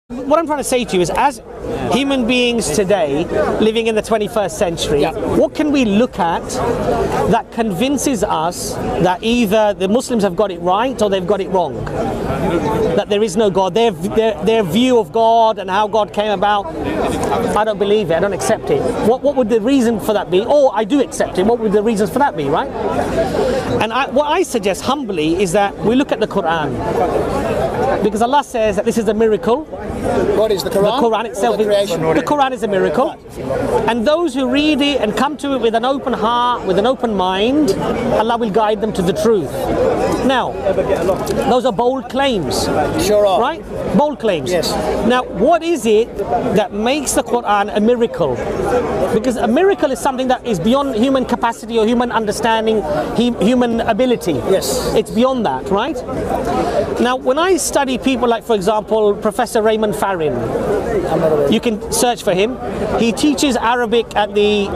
What I'm trying to say to you is, as human beings today, living in the 21st century, what can we look at that convinces us that either the Muslims have got it right or they've got it wrong? That there is no God. Their view of God and how God came about, I don't believe it, I don't accept it. What would the reason for that be? Or I do accept it, what would the reasons for that be, right? And what I suggest humbly is that we look at the Qur'an. Because Allah says that this is a miracle. What is the Quran? The Quran itself is the Quran is a miracle. And those who read it and come to it with an open heart, with an open mind, Allah will guide them to the truth. Now, those are bold claims. Sure are. Right? Bold claims. Yes. Now, what is it that makes the Quran a miracle? Because a miracle is something that is beyond human capacity or human understanding, human ability. Yes. It's beyond that, right? Now, when I study people like, for example, Professor Raymond Farin, you can search for him. He teaches Arabic at the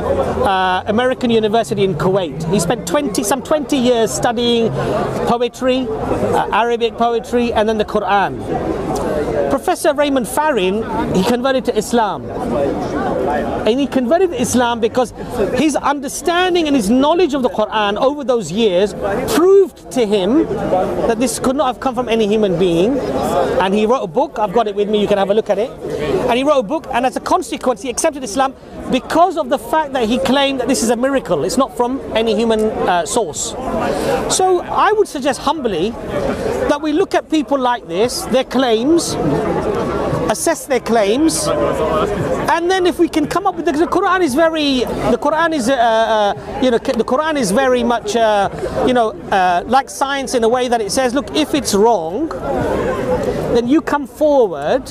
American University in Kuwait. He spent some 20 years studying poetry, Arabic poetry, and then the Quran. Professor Raymond Farin, he converted to Islam. And he converted to Islam because his understanding and his knowledge of the Quran over those years proved to him that this could not have come from any human being. And he wrote a book, I've got it with me, you can have a look at it. And he wrote a book, and as a consequence he accepted Islam because of the fact that he claimed that this is a miracle. It's not from any human source. So I would suggest humbly that we look at people like this, their claims, assess their claims, and then if we can come up with the Quran is very, the Quran is the Quran is very much like science in a way that it says, look, if it's wrong, then you come forward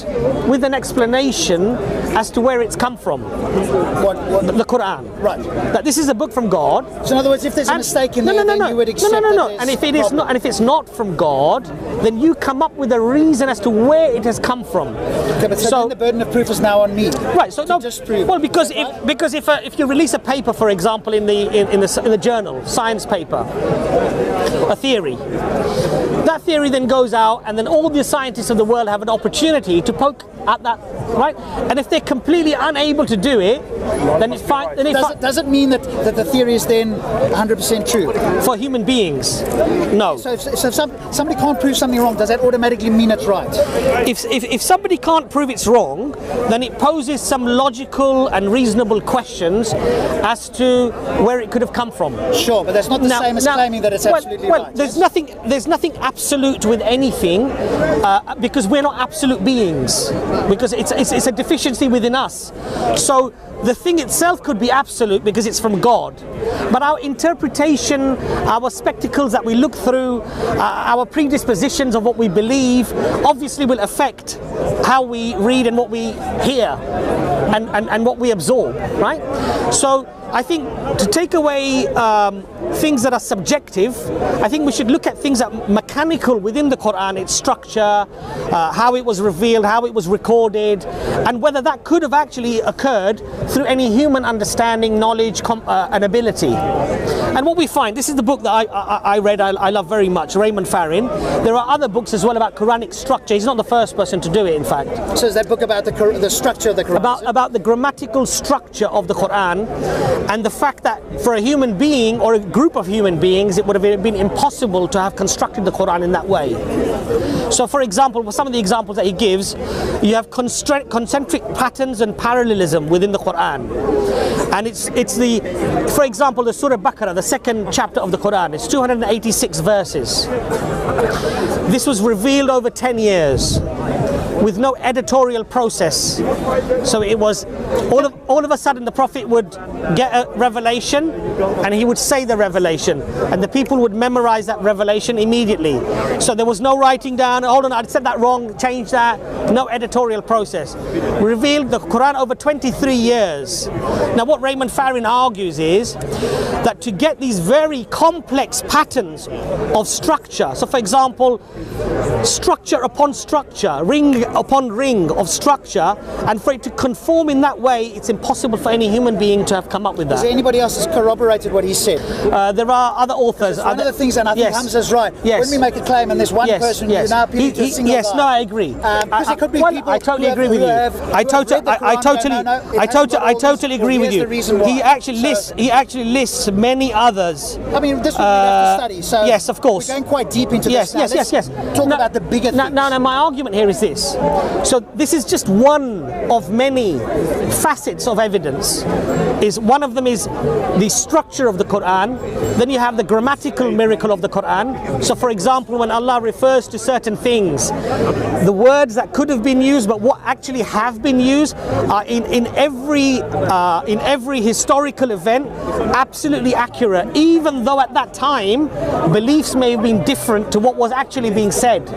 with an explanation as to where it's come from. The Quran. Right. That this is a book from God. So in other words, if there's a mistake in there, then you would accept No. And if it is not, and if it's not from God, then you come up with a reason as to where it has come from. Okay, but so then the burden of proof is now on me. Right. So no. Well, because if you release a paper, for example, in the journal, science paper, a theory, that theory then goes out, and then all the scientists of the world have an opportunity to poke at that, right? And if they're completely unable to do it, then it's fine. Does it mean that the theory is then 100% true? For human beings, no. So if somebody can't prove something wrong, does that automatically mean it's right? If somebody can't prove it's wrong, then it poses some logical and reasonable questions as to where it could have come from. Sure, but that's not the same as claiming that it's absolutely right. There's nothing absolute with anything, because we're not absolute beings, because it's a deficiency within us. So the thing itself could be absolute because it's from God, but our interpretation, our spectacles that we look through, our predispositions of what we believe obviously will affect how we read and what we hear and what we absorb, right? So I think to take away things that are subjective, I think we should look at things that are mechanical within the Quran, its structure, how it was revealed, how it was recorded, and whether that could have actually occurred through any human understanding, knowledge, and ability. And what we find, this is the book that I read, I love very much, Raymond Farin. There are other books as well about Quranic structure. He's not the first person to do it, in fact. So is that book about the structure of the Quran? About the grammatical structure of the Quran, and the fact that for a human being or a group of human beings it would have been impossible to have constructed the Quran in that way. So for example, some of the examples that he gives, you have concentric patterns and parallelism within the Quran, and for example, the Surah Baqarah, the second chapter of the Quran, it's 286 verses. This was revealed over 10 years with no editorial process. So it was all of a sudden the Prophet would get a revelation and he would say the revelation, and the people would memorize that revelation immediately. So there was no writing down, hold on, I said that wrong, change that, no editorial process. Revealed the Quran over 23 years. Now what Raymond Farin argues is that to get these very complex patterns of structure, so for example, structure upon structure, ring upon ring of structure, and for it to conform in that way, it's impossible for any human being to have come up with that. Is there anybody else that's corroborated what he said? There are other authors. One of the things, and I think Hamza's right, when we make a claim and there's one person, you now appeal to a single guy. Yes, no, I agree. Because it could be people I totally agree with you. I totally agree with you. He actually lists many others. I mean, this would we have to study. So yes, of course. We're going quite deep into this. Yes. Talk about the bigger things. No, my argument here is this. So this is just one of many facets of evidence. One of them is the structure of the Qur'an. Then you have the grammatical miracle of the Qur'an. So for example, when Allah refers to certain things, the words that could have been used but what actually have been used are in every historical event absolutely accurate, even though at that time beliefs may have been different to what was actually being said.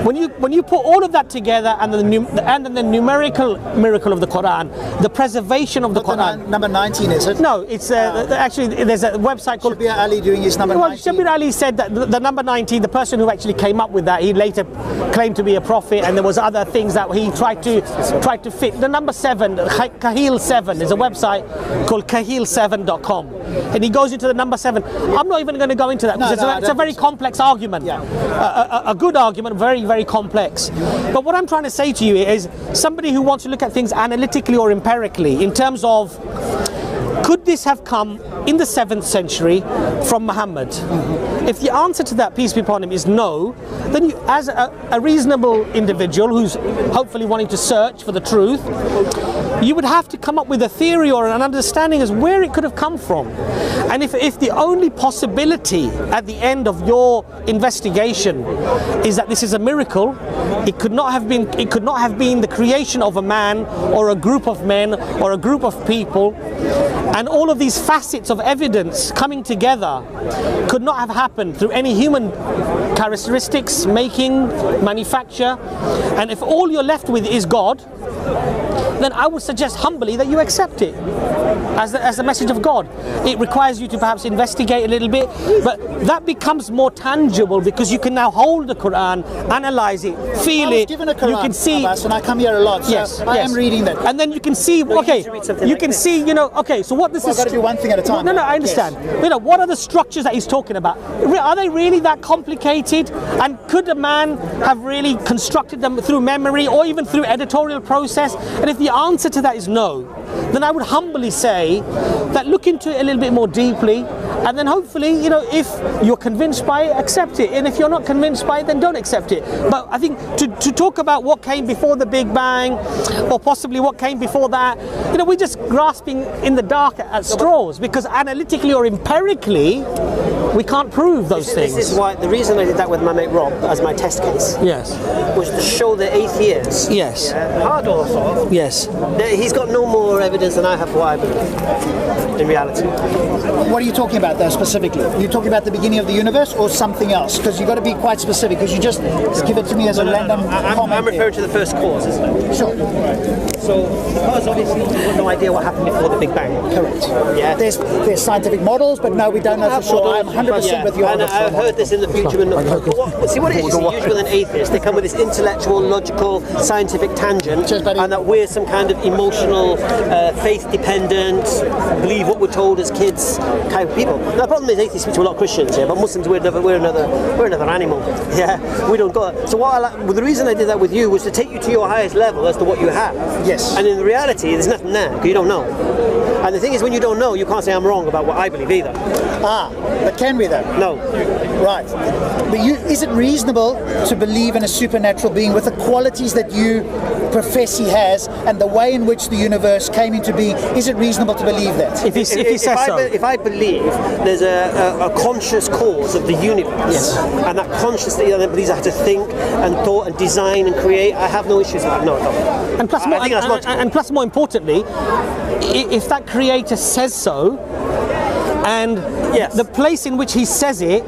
When you put all of that together, and then the numerical miracle of the Qur'an, the preservation of the Qur'an. Number 19, is it? No, it's actually there's a website called Shabir Ali doing his number 19. Shabir Ali said that the number 19, the person who actually came up with that, he later claimed to be a prophet, and there was other things that he tried to fit. The number 7, Kahil 7, is a website called kahil7.com, and he goes into the number 7. I'm not even going to go into that because it's a very complex argument. Yeah. A good argument, very, very complex. But what I'm trying to say to you is somebody who wants to look at things analytically or empirically in terms of, could this have come in the 7th century from Muhammad? If the answer to that, peace be upon him, is no, then you, as a reasonable individual who's hopefully wanting to search for the truth, you would have to come up with a theory or an understanding as where it could have come from. And if the only possibility at the end of your investigation is that this is a miracle, it could not have been the creation of a man or a group of men or a group of people, and all of these facets of evidence coming together could not have happened through any human characteristics, making, manufacture. And if all you're left with is God, then I would suggest humbly that you accept it as the message of God. It requires you to perhaps investigate a little bit, but that becomes more tangible because you can now hold the Quran, analyze it, feel it. Given a Quran, you can see, Abbas, and I come here a lot, so I am reading that. And then you can see, so what this is. I've got to do one thing at a time. No, I understand. Yes. What are the structures that he's talking about? Are they really that complicated? And could a man have really constructed them through memory or even through editorial process? And if the answer to that is no, then I would humbly say that look into it a little bit more deeply, and then hopefully, if you're convinced by it, accept it. And if you're not convinced by it, then don't accept it. But I think to talk about what came before the Big Bang, or possibly what came before that, we're just grasping in the dark at straws, because analytically or empirically, we can't prove those things. This is why the reason I did that with my mate Rob as my test case. Yes. Was to show the atheists. Yes. Hard or soft. Yes. That he's got no more evidence than I have for what I believe in reality. What are you talking about though specifically? Are you talking about the beginning of the universe or something else? Because you've got to be quite specific, because you just give it to me as a random comment. I'm referring to the first cause, isn't it? Sure. So the cause, obviously, we've got no idea what happened before the Big Bang. Correct. Yeah. There's scientific models, but no, we don't know for sure. I'm 100% with you on that. I've heard this in the future. See what it is, usually with an atheist, they come with this intellectual, logical, scientific tangent, and that we're some kind of emotional, faith-dependent, believe what we're told as kids kind of people. Now the problem is atheists speak to a lot of Christians, but Muslims we're another animal. Yeah, we don't go. So the reason I did that with you was to take you to your highest level as to what you have. Yes. And in reality, there's nothing there because you don't know. And the thing is, when you don't know, you can't say I'm wrong about what I believe either. But can we though? No. Right. But is it reasonable to believe in a supernatural being with the qualities that you profess he has and the way in which the universe came into being? Is it reasonable to believe that? If he says so. If I believe there's a conscious cause of the universe, yes, and that consciously that believes I have to think and thought and design and create, I have no issues with that. No. And plus, more importantly, if that creator says so, and yes, the place in which he says it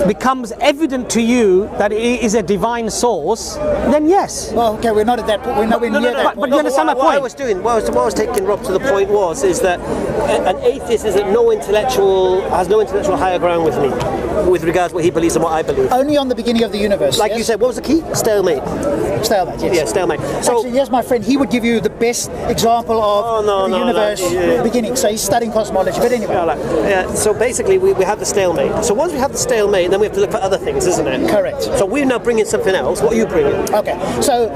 becomes evident to you that it is a divine source, then yes. Well, okay, we're not at that point. We're nowhere near that. But you understand my point? What I was taking Rob to the point is that an atheist has no intellectual higher ground with me. with regards to what he believes and what I believe. Only on the beginning of the universe. Like you said, what was the key? Stalemate. Stalemate, yes. Yeah, stalemate. So, actually, here's my friend. He would give you the best example of the universe beginning. So he's studying cosmology. But anyway. So basically, we have the stalemate. So once we have the stalemate, then we have to look for other things, isn't it? Correct. So we're now bringing something else. What are you bringing? Okay. So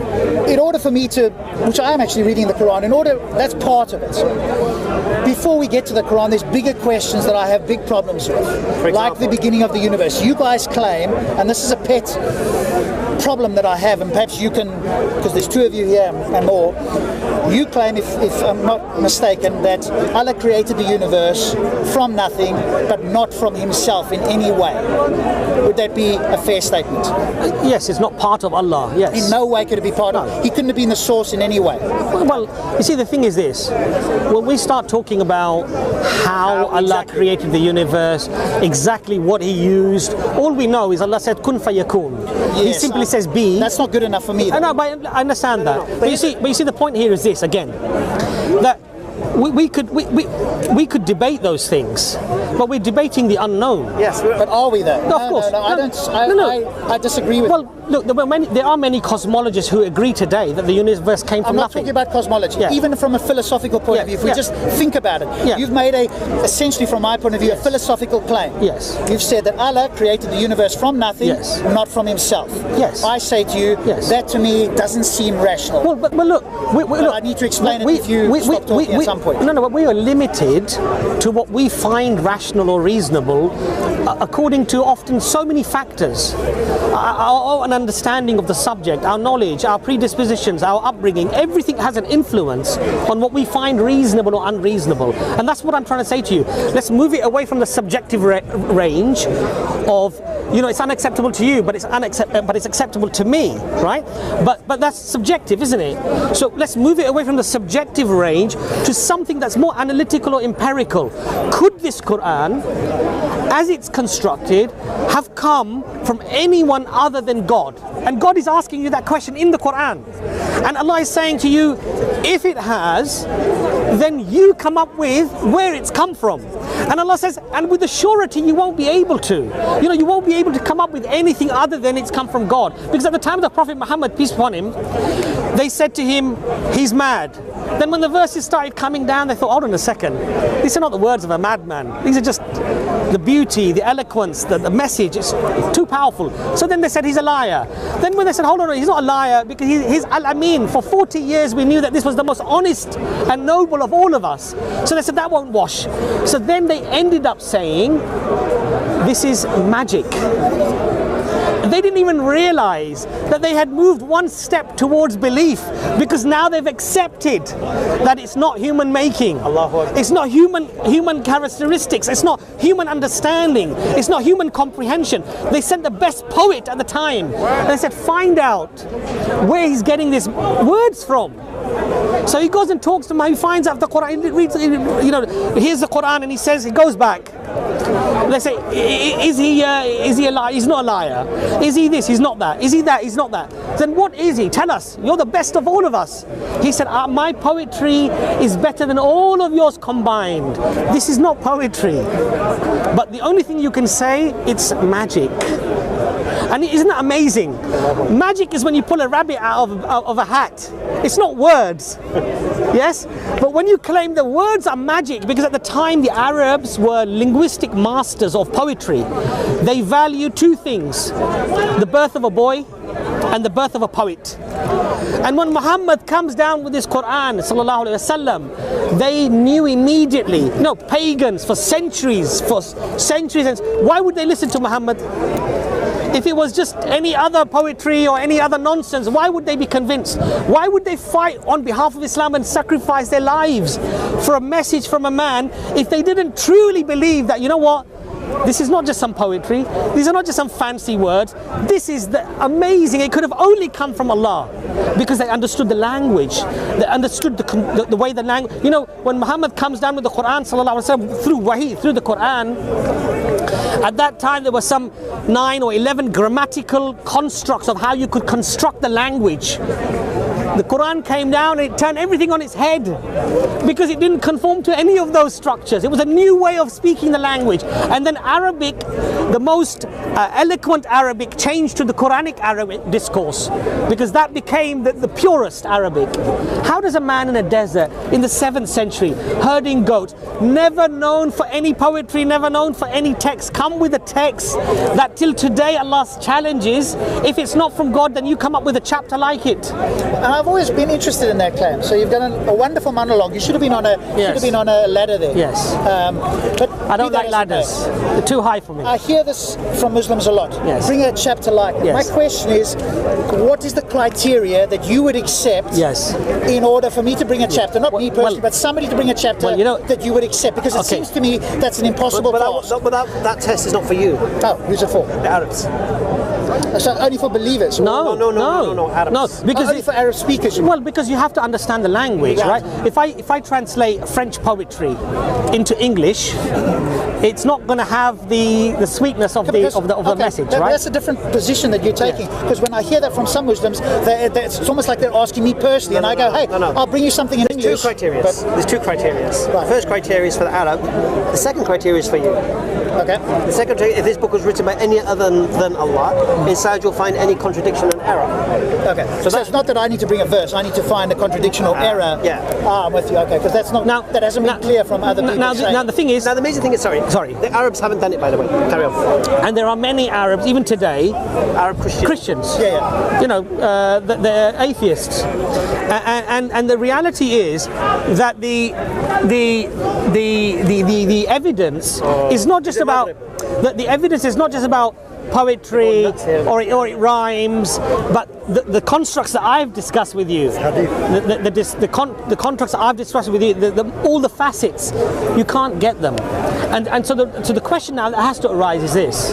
in order for me to, which I am actually reading the Qur'an, that's part of it. Before we get to the Qur'an, there's bigger questions that I have big problems with. Like the beginning of the universe. You guys claim, and this is a pet problem that I have, and perhaps you can, because there's two of you here and more, you claim, if I'm not mistaken, that Allah created the universe from nothing, but not from himself in any way. Would that be a fair statement? Yes, it's not part of Allah, yes. In no way could it be part of, he couldn't have been the source in any way. Well, you see, the thing is this, when we start talking about how Allah created the universe, exactly what he used, all we know is Allah said, kun fayakun. He simply says be. That's not good enough for me. I know, but I understand that. But you see, the point here is this again, that we could debate those things, but we're debating the unknown. Yes, but are we though? No, of course. I disagree with. Well, look, there are many cosmologists who agree today that the universe came from nothing. I'm not talking about cosmology. Yeah. Even from a philosophical point of view, if we just think about it, you've made essentially, from my point of view, a philosophical claim. Yes. You've said that Allah created the universe from nothing, not from himself. Yes. I say to you, that to me doesn't seem rational. Well, but look, I need to explain it if you stop talking at some point. No, but we are limited to what we find rational or reasonable according to often so many factors. Our understanding of the subject, our knowledge, our predispositions, our upbringing, everything has an influence on what we find reasonable or unreasonable. And that's what I'm trying to say to you. Let's move it away from the subjective range of, it's unacceptable to you, but it's acceptable to me, right? But that's subjective, isn't it? So let's move it away from the subjective range to something that's more analytical or empirical. Could this Qur'an, as it's constructed, have come from anyone other than God? And God is asking you that question in the Qur'an. And Allah is saying to you, if it has, then you come up with where it's come from. And Allah says, and with the surety you won't be able to. You won't be able to come up with anything other than it's come from God. Because at the time of the Prophet Muhammad, peace upon him, they said to him, he's mad. Then when the verses started coming down, they thought, hold on a second, these are not the words of a madman. These are just the beauty, the eloquence, the message is too powerful. So then they said he's a liar. Then when they said, hold on, he's not a liar because he's Al-Amin. For 40 years we knew that this was the most honest and noble of all of us. So they said that won't wash. So then they ended up saying, this is magic. They didn't even realize that they had moved one step towards belief, because now they've accepted that it's not human making. It's not human characteristics. It's not human understanding. It's not human comprehension. They sent the best poet at the time. And they said, find out where he's getting these words from. So he goes and talks to him. He finds out the Quran. He reads, here's the Quran, and he says, he goes back. They say, is he a liar? He's not a liar. Is he this? He's not that. Is he that? He's not that. Then what is he? Tell us. You're the best of all of us. He said, my poetry is better than all of yours combined. This is not poetry. But the only thing you can say, it's magic. And isn't that amazing? Magic is when you pull a rabbit out of a hat. It's not words. Yes? But when you claim the words are magic, because at the time the Arabs were linguistic masters of poetry, they value two things: the birth of a boy and the birth of a poet. And when Muhammad comes down with his Qur'an, sallallahu alaihi wasallam, they knew immediately. No, pagans for centuries, why would they listen to Muhammad? If it was just any other poetry or any other nonsense, why would they be convinced? Why would they fight on behalf of Islam and sacrifice their lives for a message from a man if they didn't truly believe that, you know what, this is not just some poetry, these are not just some fancy words, this is the amazing, it could have only come from Allah, because they understood the language, they understood the way the language, when Muhammad comes down with the Qur'an, sallallahu alaihi wasallam, through wahi, through the Qur'an, at that time there were some 9 or 11 grammatical constructs of how you could construct the language. The Qur'an came down and it turned everything on its head because it didn't conform to any of those structures. It was a new way of speaking the language. And then Arabic, the most eloquent Arabic, changed to the Quranic Arabic discourse because that became the purest Arabic. How does a man in a desert in the 7th century, herding goats, never known for any poetry, never known for any text, come with a text that till today Allah challenges? If it's not from God, then you come up with a chapter like it. And I've always been interested in that claim. So you've done a wonderful monologue. You should have been on a should have been on a ladder there. Yes. But I don't like ladders. They're too high for me. I hear this from Muslims a lot. Yes. Bring a chapter like it. Yes. My question is, what is the criteria that you would accept in order for me to bring a chapter, not me personally, but somebody to bring a chapter that you would accept? Because it seems to me that's an impossible task. But that test is not for you. Oh, who's it for? The Arabs. So only for believers? No, Arabs. No, because only for Arab speakers. Well, because you have to understand the language, right? If I translate French poetry into English, it's not going to have the sweetness of the message, right? That's a different position that you're taking. Because when I hear that from some Muslims, it's almost like they're asking me personally, and I go, hey, I'll bring you something in English. There's two criteria. The first criteria is for the Arab. The second criteria is for you. Okay. The second criteria, if this book was written by any other than Allah, inside you'll find any contradiction and error. Okay. So it's not that I need to bring a verse. I need to find a contradiction or error. I'm with you. Okay. Because that's not. That hasn't been clear from other people. Now the thing is. Now the amazing thing is, sorry. The Arabs haven't done it, by the way. Carry on. And there are many Arabs, even today, Arab Christians. You know, they're atheists, and the reality is that the evidence is not just about the evidence is not just about poetry or it rhymes, but the constructs that I've discussed with you, the constructs that I've discussed with you, all the facets, you can't get them. And so the question now that has to arise is this: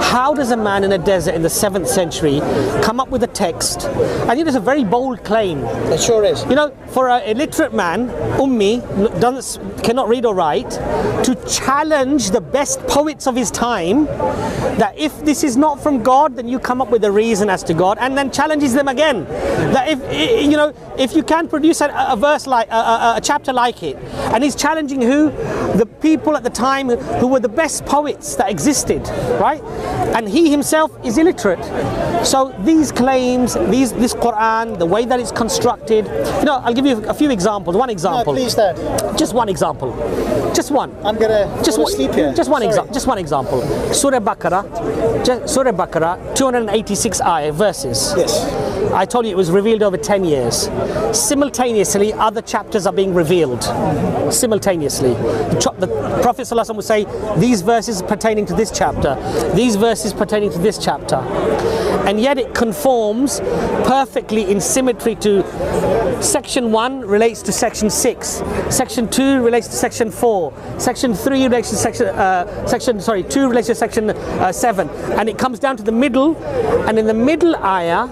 how does a man in a desert in the 7th century come up with a text? I think it's a very bold claim. It sure is. You know, for an illiterate man, ummi, cannot read or write, to challenge the best poets of his time, that if this is not from God, then you come up with a reason as to God, and then challenges them again. That if you can produce a verse like a chapter like it, and he's challenging who? The people at the time who were the best poets that existed, right? And he himself is illiterate. So these claims, this Qur'an, the way that it's constructed, I'll give you a few examples. One example. No, please, Dad. Just one example. Just one. I'm gonna sleep here. Just one example. Just one example. Surah Baqarah, 286 ayah verses. Yes. I told you it was revealed over 10 years. Simultaneously, other chapters are being revealed. Simultaneously. The Prophet ﷺ would say, these verses pertaining to this chapter, these verses pertaining to this chapter. And yet it conforms perfectly in symmetry to section 1 relates to section 6, section 2 relates to section 4, section 3 relates to section 2 relates to section 7, and it comes down to the middle, and in the middle ayah,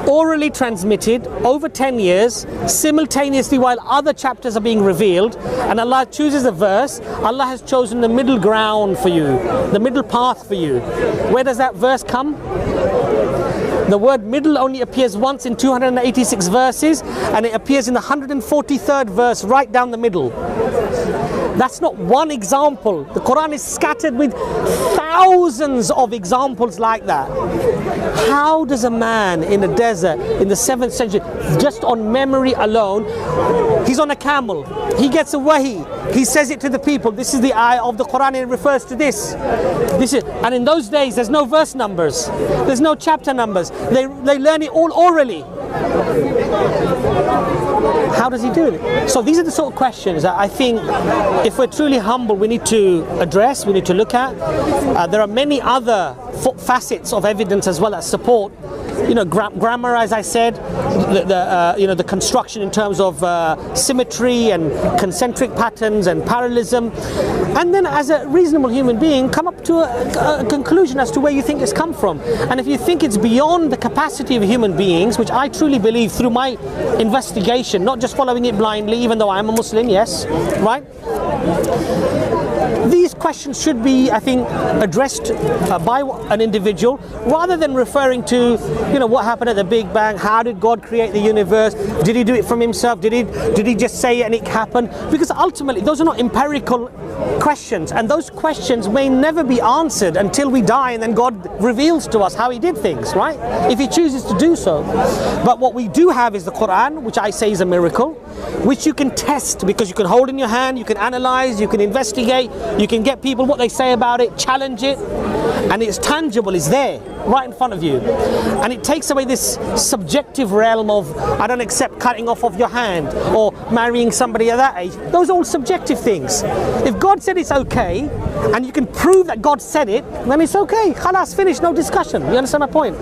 orally transmitted over 10 years, simultaneously while other chapters are being revealed, and Allah chooses a verse, Allah has chosen the middle ground for you, the middle path for you. Where does that verse come? The word middle only appears once in 286 verses, and it appears in the 143rd verse right down the middle. That's not one example. The Quran is scattered with thousands of examples like that. How does a man in a desert in the 7th century, just on memory alone, he's on a camel, he gets a wahi, he says it to the people, this is the ayah of the Quran and it refers to this. And in those days there's no verse numbers, there's no chapter numbers, they learn it all orally. How does he do it? So these are the sort of questions that I think, if we're truly humble, we need to address, we need to look at. There are many other facets of evidence as well that support, grammar, as I said, the construction in terms of symmetry and concentric patterns and parallelism, and then as a reasonable human being, come up to a conclusion as to where you think it's come from. And if you think it's beyond the capacity of human beings, which I truly believe through my investigation, not just following it blindly, even though I am a Muslim, yes, right? these questions should be, I think, addressed by an individual, rather than referring to, you know, what happened at the Big Bang, how did God create the universe, did he do it from himself, did he just say it and it happened? Because ultimately those are not empirical questions, and those questions may never be answered until we die, and then God reveals to us how he did things, right? If he chooses to do so. But what we do have is the Qur'an, which I say is a miracle, which you can test, because you can hold in your hand, you can analyze, you can investigate, you can get people what they say about it, challenge it, and it's tangible, it's there right in front of you, and it takes away this subjective realm of, I don't accept cutting off of your hand or marrying somebody at that age. Those are all subjective things. If God said it's okay and you can prove that God said it, then it's okay. Khalas, finish, no discussion. You understand my point?